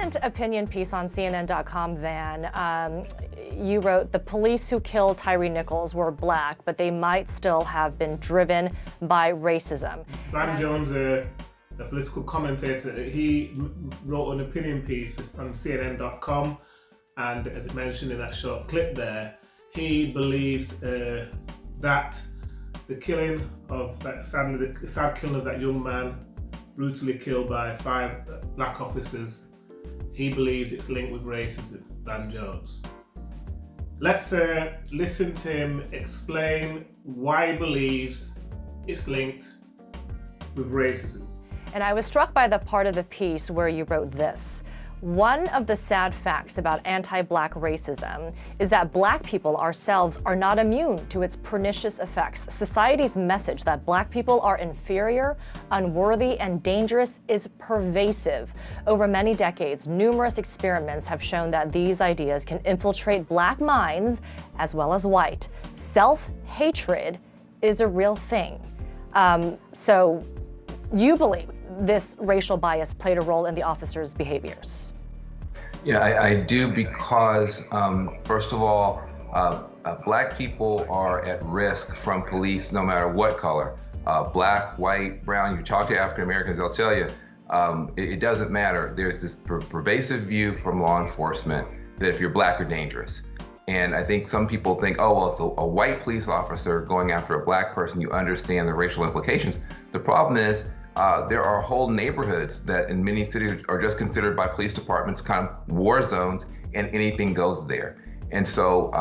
recent opinion piece on CNN.com, Van, you wrote, the police who killed Tyre Nichols were black, but they might still have been driven by racism. Van Jones, a political commentator, he wrote an opinion piece on CNN.com, and as it mentioned in that short clip there, he believes that the killing of that sad killing of that young man, brutally killed by 5 black officers, he believes it's linked with racism, Van Jones. Let's listen to him explain why he believes it's linked with racism. And I was struck by the part of the piece where you wrote this. One of the sad facts about anti-black racism is that black people ourselves are not immune to its pernicious effects. Society's message that black people are inferior, unworthy, and dangerous is pervasive. Over many decades, numerous experiments have shown that these ideas can infiltrate black minds as well as white. Self-hatred is a real thing. So you believe this racial bias played a role in the officers' behaviors? Yeah, I do, because first of all, black people are at risk from police no matter what color. Black, white, brown, you talk to African Americans, they'll tell you, it doesn't matter. There's this pervasive view from law enforcement that if you're black, you're dangerous. And I think some people think, oh, well, so a white police officer going after a black person, you understand the racial implications. The problem is, there are whole neighborhoods that in many cities are just considered by police departments kind of war zones, and anything goes there. And so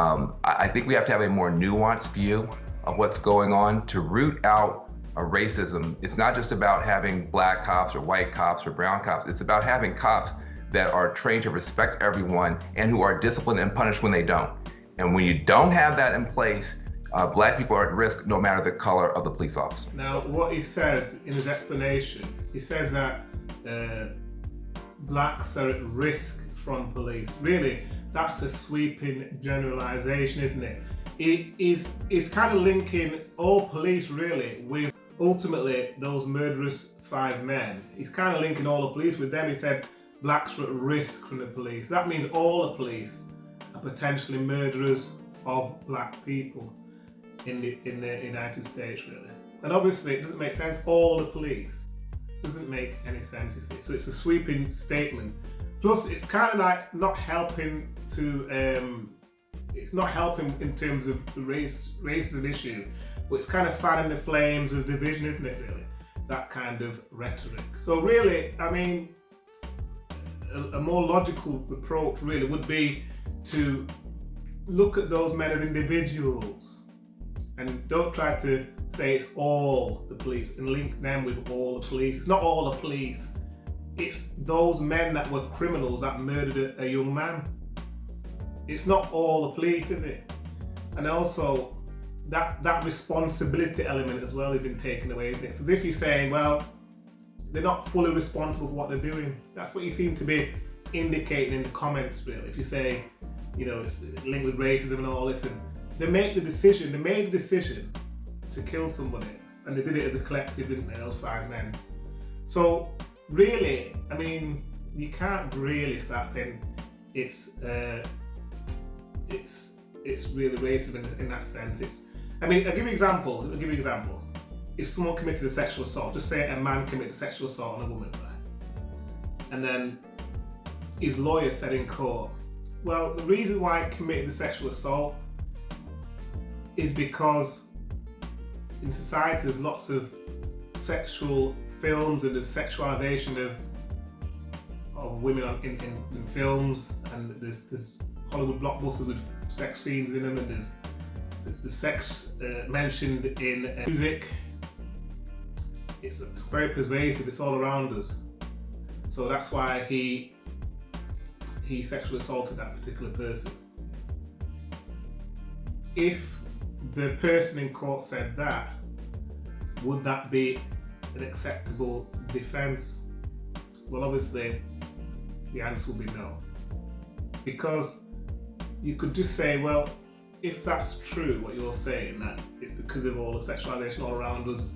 I think we have to have a more nuanced view of what's going on to root out racism. It's not just about having black cops or white cops or brown cops. It's about having cops that are trained to respect everyone and who are disciplined and punished when they don't. And when you don't have that in place, black people are at risk no matter the color of the police officer. Now, what he says in his explanation, he says that blacks are at risk from police. Really, that's a sweeping generalization, isn't it? It's kind of linking all police really with ultimately those murderous 5 men. He's kind of linking all the police with them. He said blacks are at risk from the police. That means all the police are potentially murderers of black people in the United States, really. And obviously it doesn't make sense. All the police doesn't make any sense, you see. So it's a sweeping statement. Plus, it's kind of like not helping to. It's not helping in terms of the racism issue, but it's kind of fanning the flames of division, isn't it? Really, that kind of rhetoric. So really, I mean, a more logical approach really would be to look at those men as individuals. And don't try to say it's all the police and link them with all the police. It's not all the police. It's those men that were criminals that murdered a young man. It's not all the police, is it? And also, that responsibility element as well has been taken away, isn't it? So if you're saying, well, they're not fully responsible for what they're doing. That's what you seem to be indicating in the comments, really. If you say, you know, it's linked with racism and all this, and they made the decision to kill somebody, and they did it as a collective, didn't they, those 5 men. So really, I mean, you can't really start saying it's really racism in that sense. I mean, I'll give you an example. If someone committed a sexual assault, just say a man committed a sexual assault on a woman, right? And then his lawyer said in court, well, the reason why he committed the sexual assault is because in society there's lots of sexual films and there's sexualization of women in films, and there's Hollywood blockbusters with sex scenes in them, and there's the sex mentioned in music. It's very pervasive, it's all around us. So that's why he sexually assaulted that particular person. If the person in court said that, would that be an acceptable defense? Well, obviously, the answer will be no. Because you could just say, well, if that's true, what you're saying, that it's because of all the sexualization all around us,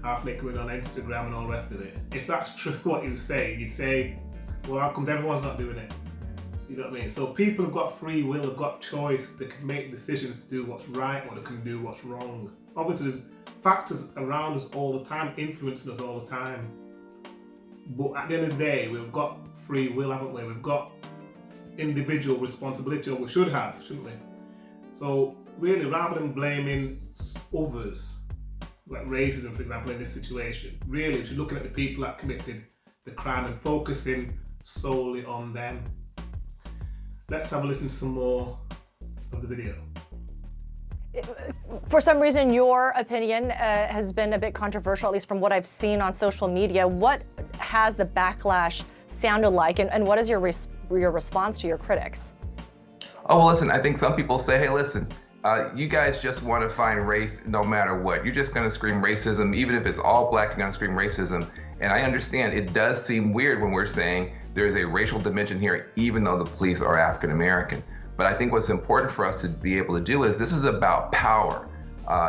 half naked women on Instagram and all the rest of it. If that's true what you say, you'd say, Well, how come everyone's not doing it? You know what I mean? So people have got free will, have got choice. They can make decisions to do what's right or they can do what's wrong. Obviously, there's factors around us all the time, influencing us all the time. But at the end of the day, we've got free will, haven't we? We've got individual responsibility, or we should have, shouldn't we? So really, rather than blaming others, like racism, for example, in this situation, really, we should be looking at the people that committed the crime and focusing solely on them. Let's have a listen to some more of the video. For some reason, your opinion has been a bit controversial, at least from what I've seen on social media. What has the backlash sounded like, and what is your response to your critics? Oh, well, listen, I think some people say, hey, listen, you guys just want to find race no matter what. You're just going to scream racism. Even if it's all black, you're going to scream racism. And I understand it does seem weird when we're saying there is a racial dimension here, even though the police are African American. But I think what's important for us to be able to do is this is about power.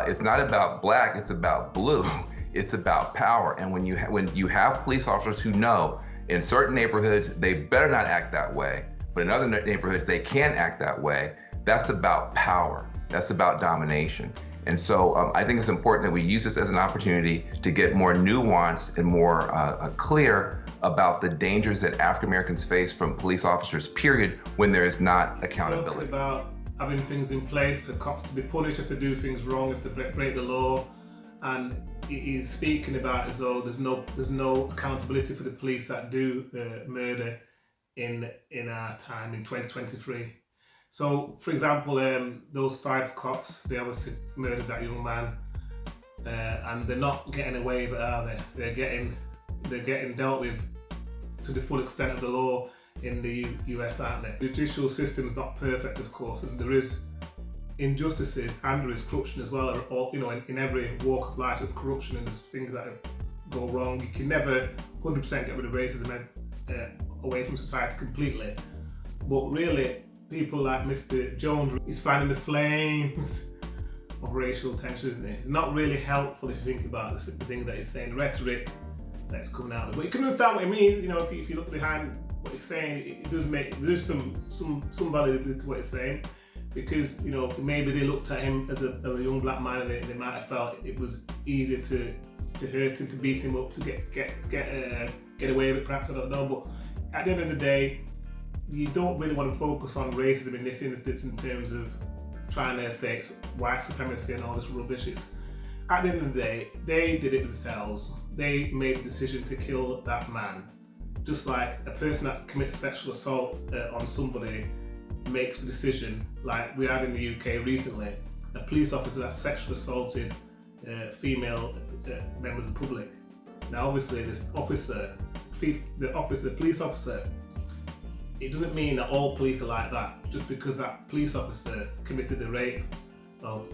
It's not about black, it's about blue. It's about power. And when you have police officers who know in certain neighborhoods they better not act that way, but in other neighborhoods they can act that way, that's about power. That's about domination. And so I think it's important that we use this as an opportunity to get more nuanced and more clear about the dangers that African Americans face from police officers, period, when there is not accountability. Talking about having things in place for cops to be punished if they do things wrong, if they break the law, and he's speaking about as though there's no accountability for the police that do murder in our time in 2023. So, for example, those 5 cops, they obviously murdered that young man, and they're not getting away with it, are they? They're getting dealt with to the full extent of the law in the US, aren't they? The judicial system is not perfect, of course, and there is injustices and there is corruption as well. In every walk of life, there's corruption and there's things that go wrong. You can never 100% get rid of racism away from society completely, but really, people like Mr. Jones is fanning the flames of racial tension, isn't it? It's not really helpful if you think about the thing that he's saying, the rhetoric that's coming out of it. But you can understand what it means, if you look behind what he's saying, there's some validity to what he's saying, because maybe they looked at him as a young black man and they might have felt it was easier to hurt him, to beat him up, to get away with it, perhaps, I don't know. But at the end of the day, you don't really want to focus on racism in this instance in terms of trying to say it's white supremacy and all this rubbish. At the end of the day, they did it themselves. They made the decision to kill that man. Just like a person that commits sexual assault on somebody makes the decision, like we had in the UK recently, a police officer that sexually assaulted female members of the public. Now obviously this police officer, it doesn't mean that all police are like that. Just because that police officer committed the rape of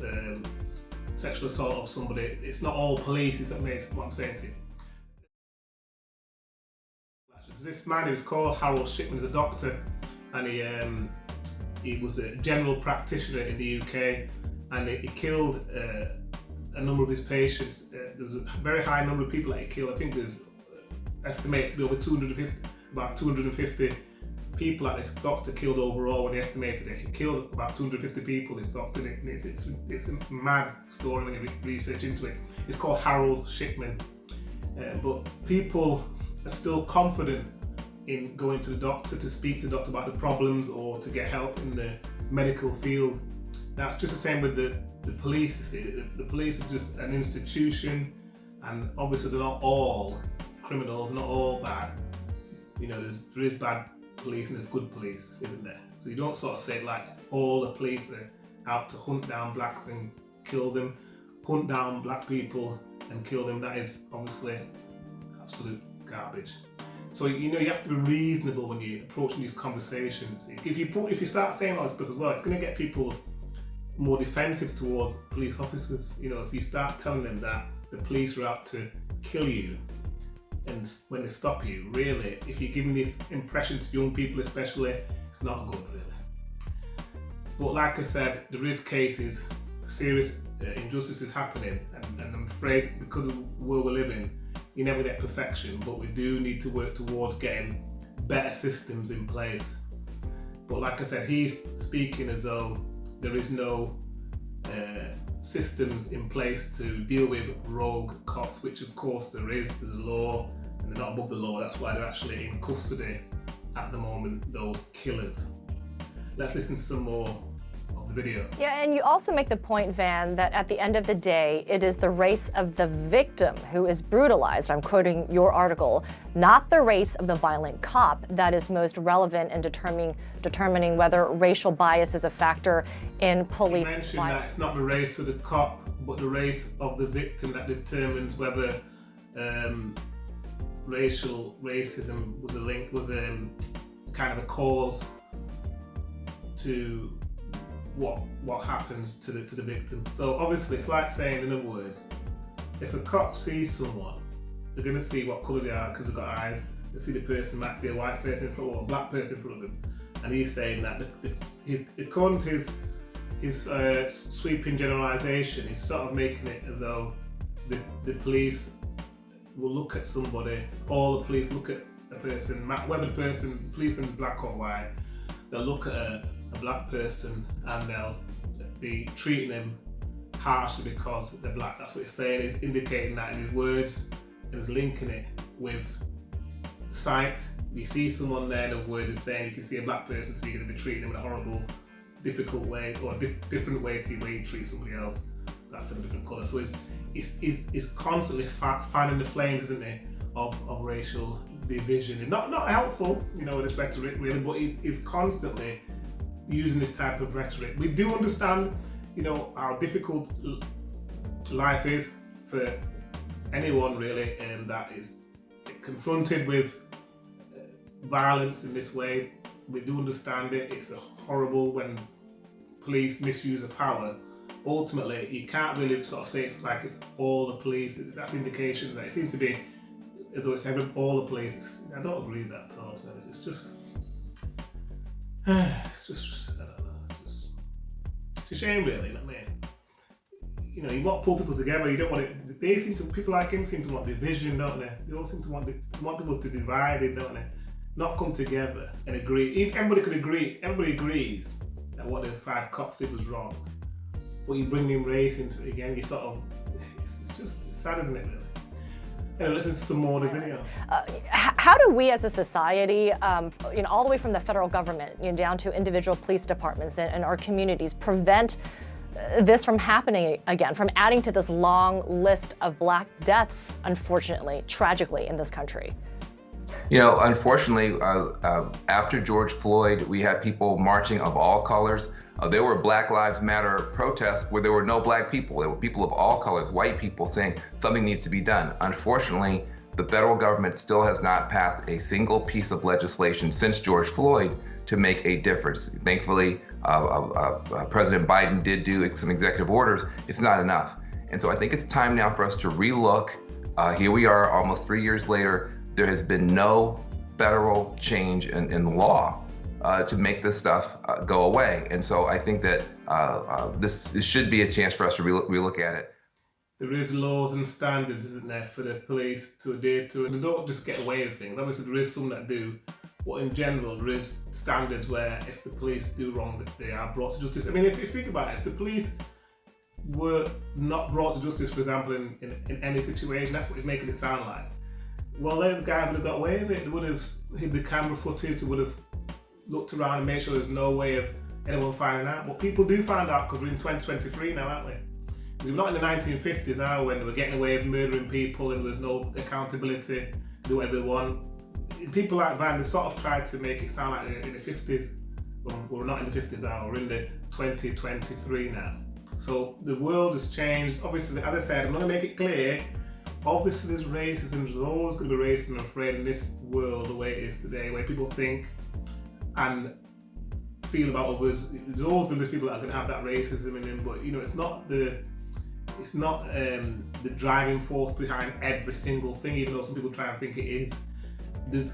sexual assault of somebody, it's not all police, is what I'm saying to you. This man, he was called Harold Shipman, he's a doctor, and he was a general practitioner in the UK, and he killed a number of his patients. There was a very high number of people that he killed. I think there's estimated to be over 250 people that this doctor killed overall when he estimated it. He killed about 250 people, this doctor, and it's a mad story when you research into it. It's called Harold Shipman. But people are still confident in going to the doctor, to speak to the doctor about the problems or to get help in the medical field. Now it's just the same with the police. The police are just an institution, and obviously they're not all criminals, not all bad. There is bad police and there's good police, isn't there? So you don't sort of say like all the police are out to hunt down blacks and kill them, hunt down black people and kill them. That is obviously absolute garbage. So you have to be reasonable when you're approaching these conversations. If you start saying all this stuff as well, it's going to get people more defensive towards police officers. If you start telling them that the police are out to kill you, and when they stop you, really, if you're giving this impression to young people especially, it's not good, really. But like I said, there is cases, serious injustices happening, and I'm afraid because of the world we live in, you never get perfection, but we do need to work towards getting better systems in place. But like I said, he's speaking as though there is no systems in place to deal with rogue cops, which of course there is. There's a law, and they're not above the law. That's why they're actually in custody at the moment, those killers. Let's listen to some more of the video. Yeah, and you also make the point, Van, that at the end of the day, it is the race of the victim who is brutalized, I'm quoting your article, not the race of the violent cop that is most relevant in determining whether racial bias is a factor in police You mentioned violence. that it's not the race of the cop, but the race of the victim that determines whether racism was a link, was a kind of a cause to what happens to the victim. So obviously, it's like saying, in other words, if a cop sees someone, they're going to see what colour they are because they've got eyes. They see the person, might see a white person in front or a black person in front of them, and he's saying that according to his sweeping generalisation, he's sort of making it as though the police will look at somebody, all the police look at a person, whether the policeman is black or white, they'll look at a black person and they'll be treating him harshly because they're black. That's what he's saying. He's indicating that in his words, and he's linking it with sight. You see someone there, in other words, is saying you can see a black person, so you're going to be treating them in a horrible, difficult way, or different way to the way you treat somebody else that's of a different colour. So he's constantly fanning the flames, isn't he, of racial division. Not helpful, this rhetoric really, but he's constantly using this type of rhetoric. We do understand, how difficult life is for anyone really, and that is confronted with violence in this way. We do understand it. It's horrible when police misuse of power. Ultimately, you can't really sort of say it's like it's all the police. That's indications that it seems to be as though it's all the police. I don't agree with that at all. It's just I don't know. It's a shame, really. You know what I mean? You want to pull people together. You don't want it. People like him seem to want division, don't they? They all seem to want people to divide it, don't they? Not come together and agree. Everybody could agree. Everybody agrees that what the 5 cops did was wrong. But you bring in race into it again. You sort of, it's sad, isn't it? Really. Anyway, let's listen to some more of the video. How do we as a society, all the way from the federal government, down to individual police departments and our communities, prevent this from happening again, from adding to this long list of black deaths, unfortunately, tragically, in this country? Unfortunately, after George Floyd, we had people marching of all colors. There were Black Lives Matter protests where there were no black people. There were people of all colors, white people, saying something needs to be done. Unfortunately, the federal government still has not passed a single piece of legislation since George Floyd to make a difference. Thankfully, President Biden did do some executive orders. It's not enough. And so I think it's time now for us to relook. Here we are almost 3 years later. There has been no federal change in the law to make this stuff go away. And so I think that this should be a chance for us to relook at it. There is laws and standards, isn't there, for the police to adhere to, and they don't just get away with things. Obviously there is some that do, but in general there is standards where if the police do wrong, that they are brought to justice. I mean, if you think about it, if the police were not brought to justice, for example, in any situation, that's what it's making it sound like. Well, those guys would have got away with it. They would have hid the camera footage, they would have looked around and made sure there's no way of anyone finding out. But people do find out because we're in 2023 now, aren't we? We're not in the 1950s now when they were getting away with murdering people and there was no accountability, do whatever they want. People like Van, they sort of tried to make it sound like in the 50s. Well, we're not in the 50s now, we're in the 2023 now. So the world has changed. Obviously, as I said, I'm going to make it clear, obviously there's racism, there's always going to be racism, I'm afraid, in this world the way it is today, where people think and feel about others. There's always going to be people that are going to have that racism in them, but it's not the driving force behind every single thing, even though some people try and think it is.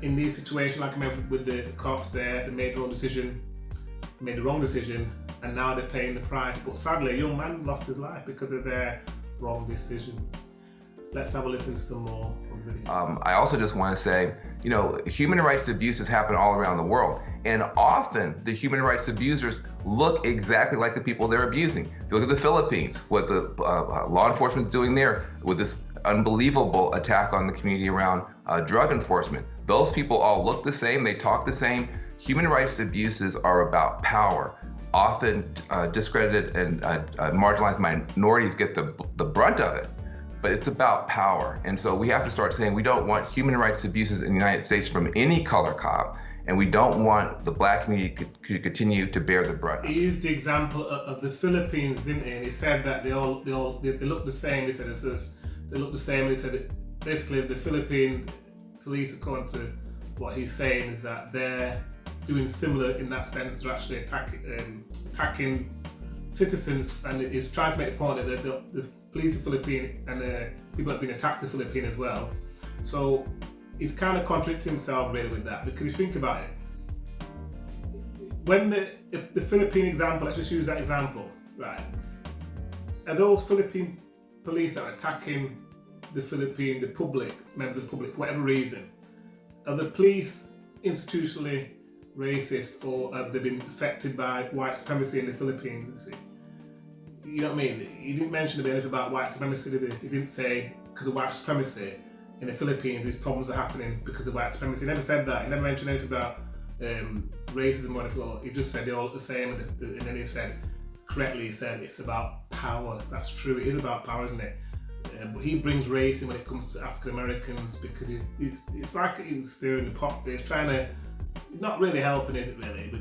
In these situations, like I mentioned with the cops there, they made the wrong decision, and now they're paying the price. But sadly, a young man lost his life because of their wrong decision. Let's have a listen to some more of the video. I also just want to say, human rights abuses happen all around the world. And often the human rights abusers look exactly like the people they're abusing. If you look at the Philippines, what the law enforcement is doing there with this unbelievable attack on the community around drug enforcement. Those people all look the same, they talk the same. Human rights abuses are about power. Often discredited and marginalized minorities get the brunt of it. But it's about power. And so we have to start saying we don't want human rights abuses in the United States from any color cop, and we don't want the Black community to continue to bear the brunt. He used the example of the Philippines, didn't he? And he said that they look the same. He said they look the same. He said basically the Philippine police, according to what he's saying, is that they're doing similar in that sense. They're actually attacking citizens, and he's trying to make the point that the police in the Philippines and people have been attacked in the Philippines as well. So he's kind of contradicting himself really with that, because if you think about it, if the Philippine example, let's just use that example, right? Are those Philippine police that are attacking the public, members of the public, for whatever reason, are the police institutionally racist, or have they been affected by white supremacy in the Philippines? You see, you know what I mean? He didn't mention anything about white supremacy, did he? He didn't say because of white supremacy in the Philippines these problems are happening because of white supremacy. He never said that. He never mentioned anything about racism or anything. He just said they're all the same, and then he said, correctly, he said it's about power. That's true, it is about power, isn't it? But he brings race in when it comes to African Americans, because it's like he's stirring the pot. He's trying to, not really helping, is it really? But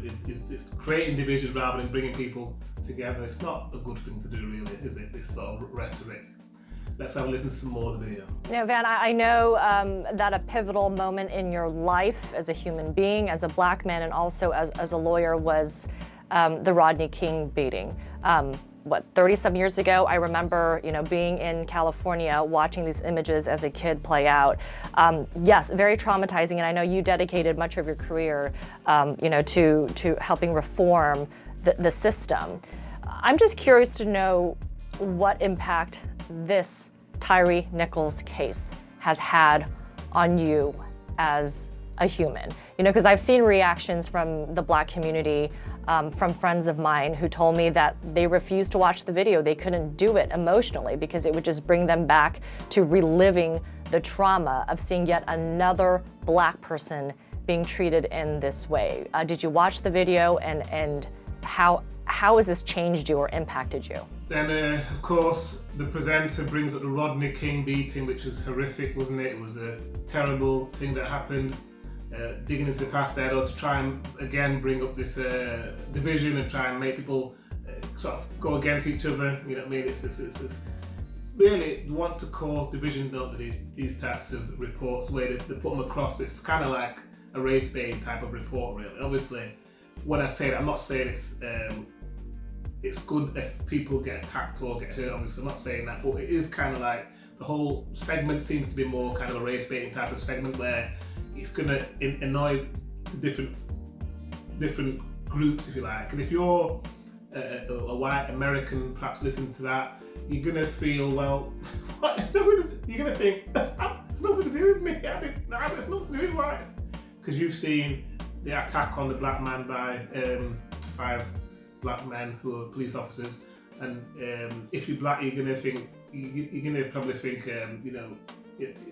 it's creating divisions rather than bringing people together. It's not a good thing to do, really, is it? This sort of rhetoric. Let's have a listen to some more of the video. Van, I know that a pivotal moment in your life as a human being, as a Black man, and also as a lawyer was the Rodney King beating. 37 years ago, I remember, being in California, watching these images as a kid play out. Yes, very traumatizing, and I know you dedicated much of your career, to helping reform the system. I'm just curious to know what impact this Tyre Nichols case has had on you as a human. Because I've seen reactions from the Black community, from friends of mine who told me that they refused to watch the video. They couldn't do it emotionally because it would just bring them back to reliving the trauma of seeing yet another Black person being treated in this way. Did you watch the video, and how has this changed you or impacted you? Then, of course, the presenter brings up the Rodney King beating, which was horrific, wasn't it? It was a terrible thing that happened. Digging into the past there, to try and again bring up this division and try and make people sort of go against each other. You know what I mean? It's really want to cause division, don't they? These types of reports, where they put them across. It's kind of like a race baiting type of report, really. Obviously, when I say that, I'm not saying it's good if people get attacked or get hurt. Obviously, I'm not saying that, but it is kind of like the whole segment seems to be more kind of a race baiting type of segment, where it's going to annoy the different groups, if you like. And if you're a white American, perhaps listening to that, you're going to feel, well, what? You're going to think, it's nothing to do with me. It's nothing to do with white. Because you've seen the attack on the Black man by 5 Black men who are police officers. And if you're Black, you're going to think, you're going to probably think,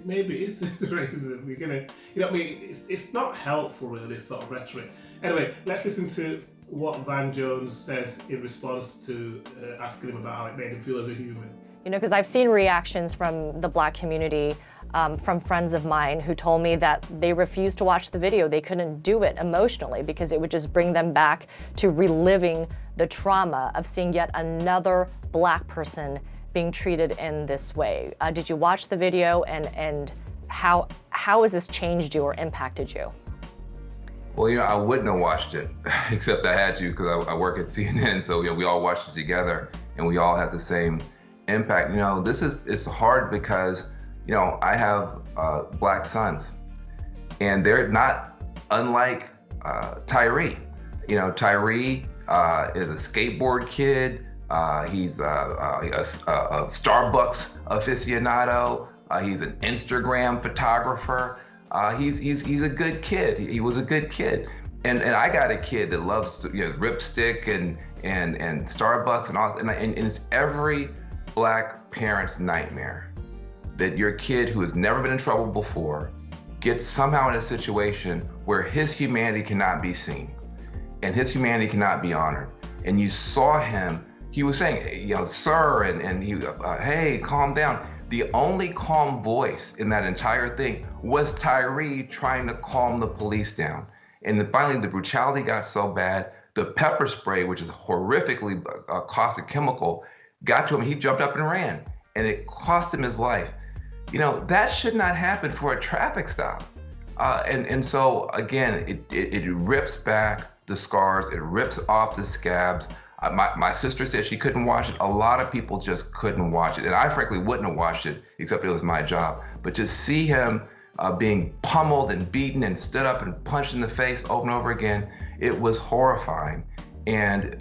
maybe it's racism. You're gonna, what I mean? It's not helpful, really, this sort of rhetoric. Anyway, let's listen to what Van Jones says in response to asking him about how it made him feel as a human. Because I've seen reactions from the Black community, from friends of mine who told me that they refused to watch the video. They couldn't do it emotionally because it would just bring them back to reliving the trauma of seeing yet another Black person being treated in this way. Did you watch the video, and how has this changed you or impacted you? Well, I wouldn't have watched it, except I had to, because I work at CNN, so we all watched it together, and we all had the same impact. It's hard because, I have Black sons, and they're not unlike Tyre. Tyre is a skateboard kid. He's a Starbucks aficionado. He's an Instagram photographer. He's a good kid. He was a good kid. And I got a kid that loves Ripstick and Starbucks and all this, and it's every black parent's nightmare that your kid who has never been in trouble before gets somehow in a situation where his humanity cannot be seen and his humanity cannot be honored. And you saw him, he was saying, sir, and he, hey, calm down. The only calm voice in that entire thing was Tyre trying to calm the police down. And then finally, the brutality got so bad, the pepper spray, which is a horrifically caustic chemical, got to him. He jumped up and ran, and it cost him his life. That should not happen for a traffic stop. And so, again, it rips back the scars, it rips off the scabs. My sister said she couldn't watch it. A lot of people just couldn't watch it. And I frankly wouldn't have watched it, except it was my job. But to see him being pummeled and beaten and stood up and punched in the face over and over again, it was horrifying. And,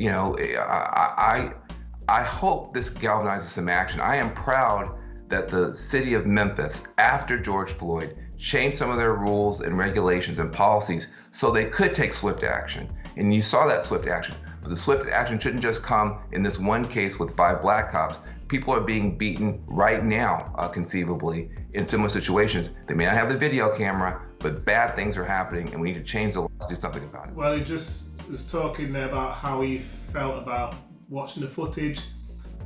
I hope this galvanizes some action. I am proud that the city of Memphis, after George Floyd, changed some of their rules and regulations and policies so they could take swift action. And you saw that swift action. But the swift action shouldn't just come in this one case with 5 black cops. People are being beaten right now, conceivably, in similar situations. They may not have the video camera, but bad things are happening, and we need to change the law to do something about it. Well, he just was talking there about how he felt about watching the footage,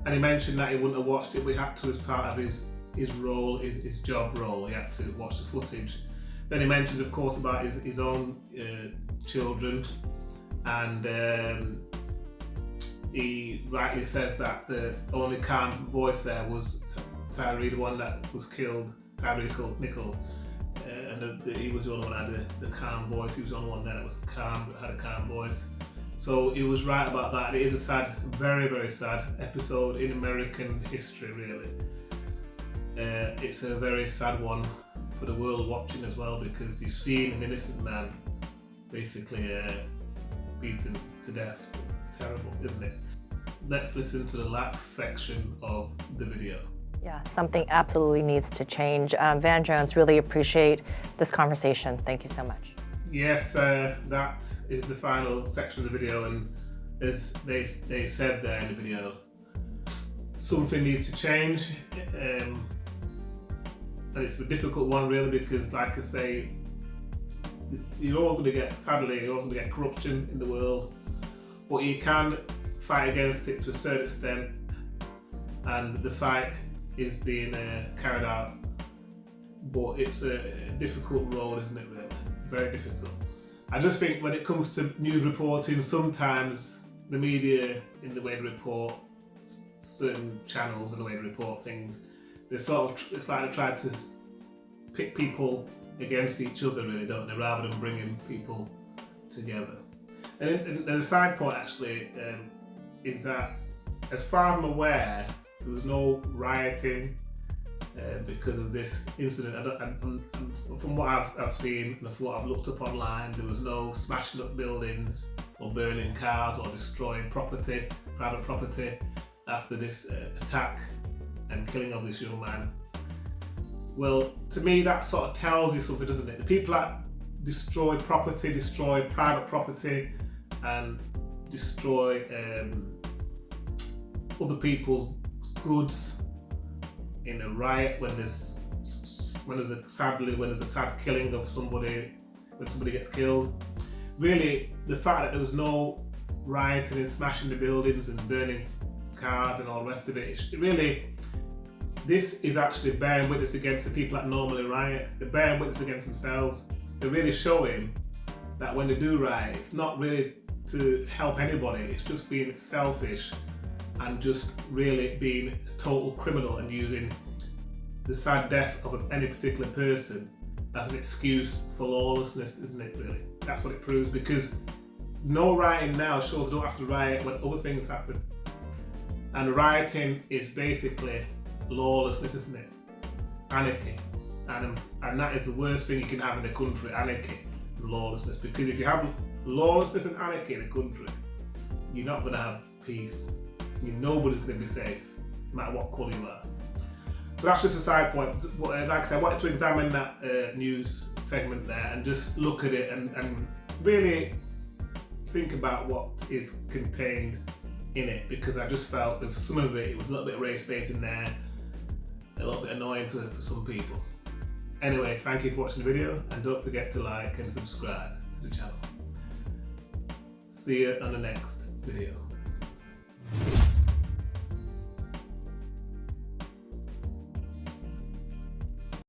and he mentioned that he wouldn't have watched it, but he had to as part of his role, his job role. He had to watch the footage. Then he mentions, of course, about his own children, and he rightly says that the only calm voice there was Tyre, the one that was killed, Tyre Nichols, and he was the only one that had the calm voice. He was the only one there that was calm, had a calm voice. So he was right about that. It is a sad, very, very sad episode in American history, really. It's a very sad one for the world watching as well, because you've seen an innocent man basically beaten to death. It's terrible, isn't it? Let's listen to the last section of the video. Yeah, something absolutely needs to change. Van Jones, really appreciate this conversation. Thank you so much. Yes, that is the final section of the video, and as they said there in the video, something needs to change, and it's a difficult one really, because like I say, you're all going to get, sadly, you're all going to get corruption in the world, but you can fight against it to a certain extent, and the fight is being carried out, but it's a difficult road, isn't it, really? Very difficult. I just think when it comes to news reporting, sometimes the media, in the way they report certain channels and the way they report things, they sort of, it's like they try to pit people against each other, really, don't they, rather than bringing people together. And there's a side point actually, is that as far as I'm aware, there was no rioting because of this incident. And from what I've seen and from what I've looked up online, there was no smashing up buildings or burning cars or destroying property, private property, after this attack and killing of this young man. Well, to me that sort of tells you something, doesn't it? The people that destroy property, destroy private property, and destroy other people's goods in a riot, when there's a sad killing of somebody, when somebody gets killed. Really, the fact that there was no rioting and smashing the buildings and burning cars and all the rest of it, this is actually bearing witness against the people that normally riot. They're bearing witness against themselves. They're really showing that when they do riot, it's not really to help anybody, it's just being selfish and just really being a total criminal and using the sad death of any particular person as an excuse for lawlessness, isn't it, really? That's what it proves, because no rioting now shows you don't have to riot when other things happen. And rioting is basically lawlessness, isn't it? Anarchy. And that is the worst thing you can have in a country, anarchy and lawlessness. Because if you have lawlessness and anarchy in a country, you're not going to have peace. Nobody's going to be safe, no matter what colour you are. So that's just a side point. Like I said, I wanted to examine that news segment there and just look at it and really think about what is contained in it, because I just felt with some of it, it was a little bit of race bait in there, a little bit annoying for some people. Anyway, thank you for watching the video, and don't forget to like and subscribe to the channel. See you on the next video.